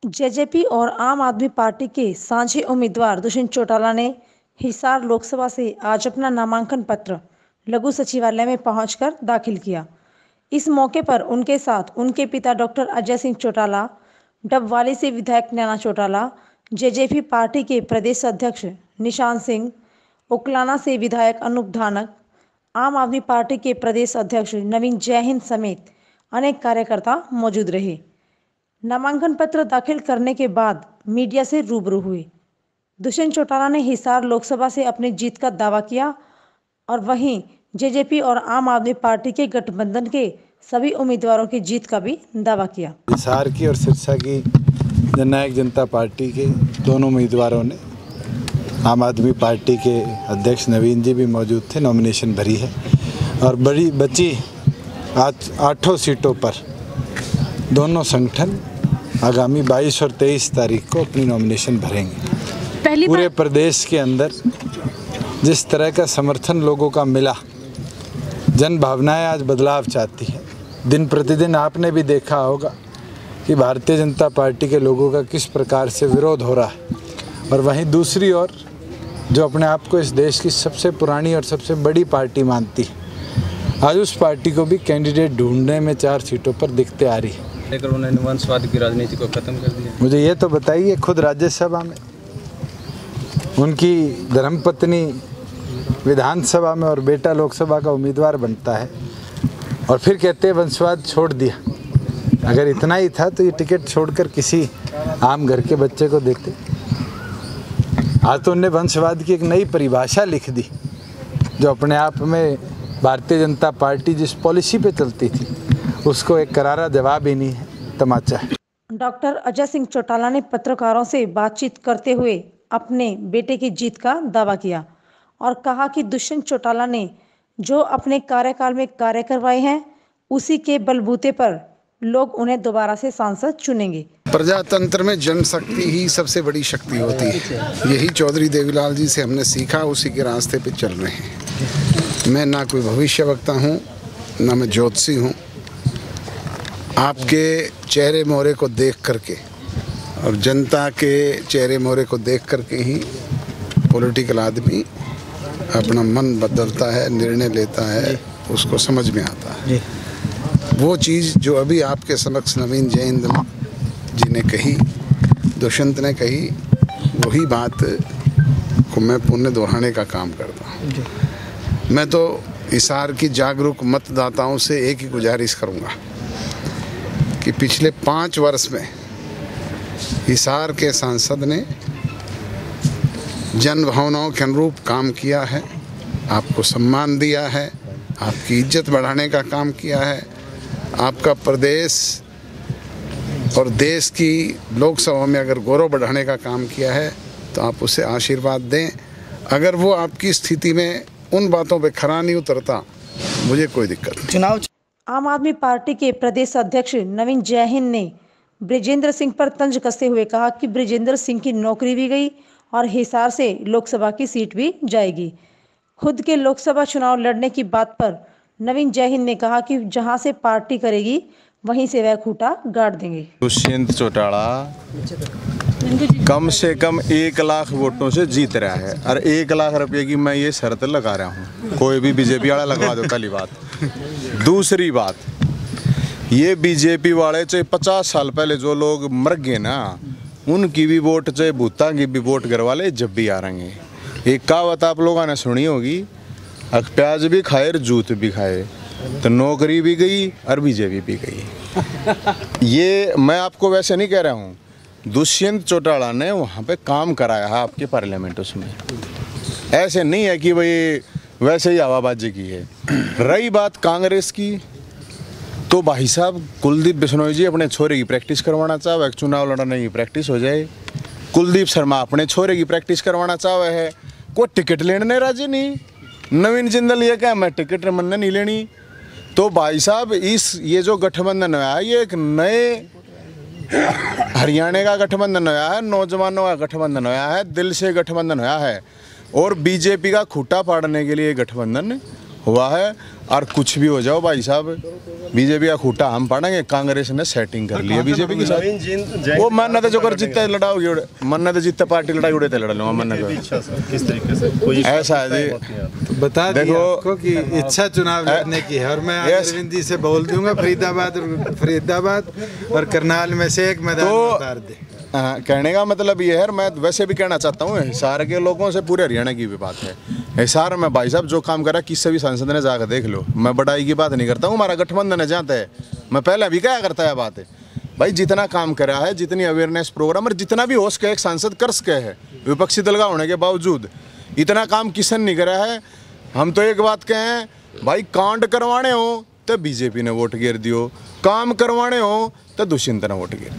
JJP और आम आदमी पार्टी के साझी उम्मीदवार दुष्यंत चौटाला ने हिसार लोकसभा से आज अपना नामांकन पत्र लघु सचिवालय में पहुंचकर दाखिल किया। इस मौके पर उनके साथ उनके पिता डॉक्टर अजय सिंह चौटाला, डबवाली से विधायक नैना चौटाला, जेजेपी पार्टी के प्रदेश अध्यक्ष निशान सिंह, उकलाना से विधायक अनूप धानक, आम आदमी पार्टी के प्रदेश अध्यक्ष नवीन जयहिंद समेत अनेक कार्यकर्ता मौजूद रहे। नामांकन पत्र दाखिल करने के बाद मीडिया से रूबरू हुए दुष्यंत चौटाला ने हिसार लोकसभा से अपनी जीत का दावा किया और वहीं जेजेपी और आम आदमी पार्टी के गठबंधन के सभी उम्मीदवारों की जीत का भी दावा किया। हिसार की और सिरसा की जननायक जनता पार्टी के दोनों उम्मीदवारों ने, आम आदमी पार्टी के अध्यक्ष नवीन जी भी मौजूद थे, नॉमिनेशन भरी है और बड़ी बची आज 8 सीटों पर दोनों संगठन आगामी 22 और 23 तारीख को अपनी नॉमिनेशन भरेंगे। पूरे प्रदेश के अंदर जिस तरह का समर्थन लोगों का मिला, जन भावनाएं आज बदलाव चाहती हैं। दिन प्रतिदिन आपने भी देखा होगा कि भारतीय जनता पार्टी के लोगों का किस प्रकार से विरोध हो रहा है और वहीं दूसरी ओर जो अपने आप को इस देश की सबसे पुरानी और सबसे बड़ी पार्टी मानती है, आज उस पार्टी को भी कैंडिडेट ढूंढने में 4 सीटों पर दिखते आ रही है। लेकर उन्होंने वंशवाद की राजनीति को खत्म कर दिया। मुझे ये तो बताइए, खुद राज्यसभा में उनकी धर्मपत्नी विधानसभा में और बेटा लोकसभा का उम्मीदवार बनता है और फिर कहते हैं वंशवाद छोड़ दिया। अगर इतना ही था तो ये टिकट छोड़कर किसी आम घर के बच्चे को देते। आज तो उन्होंने वंशवाद की एक नई परिभाषा लिख दी, जो अपने आप में भारतीय जनता पार्टी जिस पॉलिसी पे चलती थी उसको एक करारा जवाब ही नहीं है, तमाचा है। डॉक्टर अजय सिंह चौटाला ने पत्रकारों से बातचीत करते हुए अपने बेटे की जीत का दावा किया और कहा कि दुष्यंत चौटाला ने जो अपने कार्यकाल में कार्य करवाए हैं, उसी के बलबूते पर लोग उन्हें दोबारा से सांसद चुनेंगे। प्रजातंत्र में जनशक्ति ही सबसे बड़ी शक्ति होती है। यही चौधरी देवीलाल जी से हमने सीखा, उसी के रास्ते पे चल रहे हैं। मैं ना कोई भविष्यवक्ता हूँ, ना मैं ज्योतिषी हूँ। आपके चेहरे मोहरे को देख करके और जनता के चेहरे मोहरे को देख करके ही पॉलिटिकल आदमी अपना मन बदलता है, निर्णय लेता है, उसको समझ में आता है। वो चीज़ जो अभी आपके समक्ष नवीन जयहिंद जी ने कही, दुष्यंत ने कही, वही बात को मैं पुनः दोहराने का काम करता हूँ। मैं तो हिसार की जागरूक मतदाताओं से एक ही गुजारिश करूँगा कि पिछले 5 वर्ष में हिसार के सांसद ने जन भावनाओं के अनुरूप काम किया है, आपको सम्मान दिया है, आपकी इज्जत बढ़ाने का काम किया है, आपका प्रदेश और देश की लोकसभा में अगर गौरव बढ़ाने का काम किया है तो आप उसे आशीर्वाद दें। अगर वो आपकी स्थिति में उन बातों पे खरा नहीं उतरता, मुझे कोई दिक्कत नहीं। चुनाव आम आदमी पार्टी के प्रदेश अध्यक्ष नवीन जयहिंद ने बृजेंद्र सिंह पर तंज कसते हुए कहा कि बृजेंद्र सिंह की नौकरी भी गई और हिसार से लोकसभा की सीट भी जाएगी। खुद के लोकसभा चुनाव लड़ने की बात पर नवीन जयहिंद ने कहा कि जहां से पार्टी करेगी वहीं से वह खूंटा गाड़ देंगे। दुष्यंत चौटाला कम से कम 1 लाख वोटों से जीत रहा है और 1 लाख रुपए की मैं ये शर्त लगा रहा हूँ, कोई भी बीजेपी वाला लगवा दो। पहली बात। दूसरी बात, ये बीजेपी वाले चाहे 50 साल पहले जो लोग मर गए ना, उनकी भी वोट, चाहे भूता की भी वोट घर वाले जब भी आ रहे हैं। एक कहावत आप लोगों ने सुनी होगी, प्याज भी खाए और जूत भी खाए, तो नौकरी भी गई और बीजेपी भी गई। ये मैं आपको वैसे नहीं कह रहा हूँ, दुष्यंत चौटाला ने वहाँ पे काम कराया है आपके पार्लियामेंट, उसमें ऐसे नहीं है कि भाई वैसे ही हवाबाजी की है। रही बात कांग्रेस की, तो भाई साहब कुलदीप बिश्नोई जी अपने छोरे की प्रैक्टिस करवाना चाहे, चुनाव लड़ने की प्रैक्टिस हो जाए। कुलदीप शर्मा अपने छोरे की प्रैक्टिस करवाना चाहे है, कोई टिकट लेने राजी नहीं। नवीन जिंदल ये क्या, मैं टिकट मन नहीं लेनी। तो भाई साहब ये जो गठबंधन है, ये एक नए हरियाणा का गठबंधन होया है, नौजवानों का गठबंधन होया है, दिल से गठबंधन होया है और बीजेपी का खूंटा पाड़ने के लिए गठबंधन हुआ है। और कुछ भी हो जाओ भाई साहब, बीजेपी का खूटा हम पड़ेंगे, कांग्रेस ने सेटिंग कर ली है बीजेपी के साथ। वो मन्ना तो जो कर जीतता लड़ाओगे, मन्ना तो जीतता पार्टी लड़ाई उड़े थे लड़ लूंगा मन्ना को। किस तरीके से कोई ऐसा है जी, तो बता देखो, देखो आपको कि इच्छा चुनाव लड़ने की है और मैं अरविंद जी से बोल दूंगा फरीदाबाद और करनाल में से एक मैदान उतार दे। कहने का मतलब ये है, मैं वैसे भी कहना चाहता हूँ हिसार के लोगों से, पूरे हरियाणा की भी बात है। हिसार में भाई साहब जो काम करा किसी भी सांसद ने जाकर देख लो, मैं बड़ाई की बात नहीं करता हूँ, हमारा गठबंधन है जाता है, मैं पहले भी क्या करता है बात है भाई, जितना काम करा है, जितनी अवेयरनेस प्रोग्राम और जितना भी हो सके एक सांसद कर सके है, विपक्षी दल का होने के बावजूद इतना काम किसन नहीं करा है। हम तो एक बात कहें भाई, कांड करवाने हो तो बीजेपी ने वोट गिर दियो, काम करवाने हो तो दुष्यंत ने वोट गिर।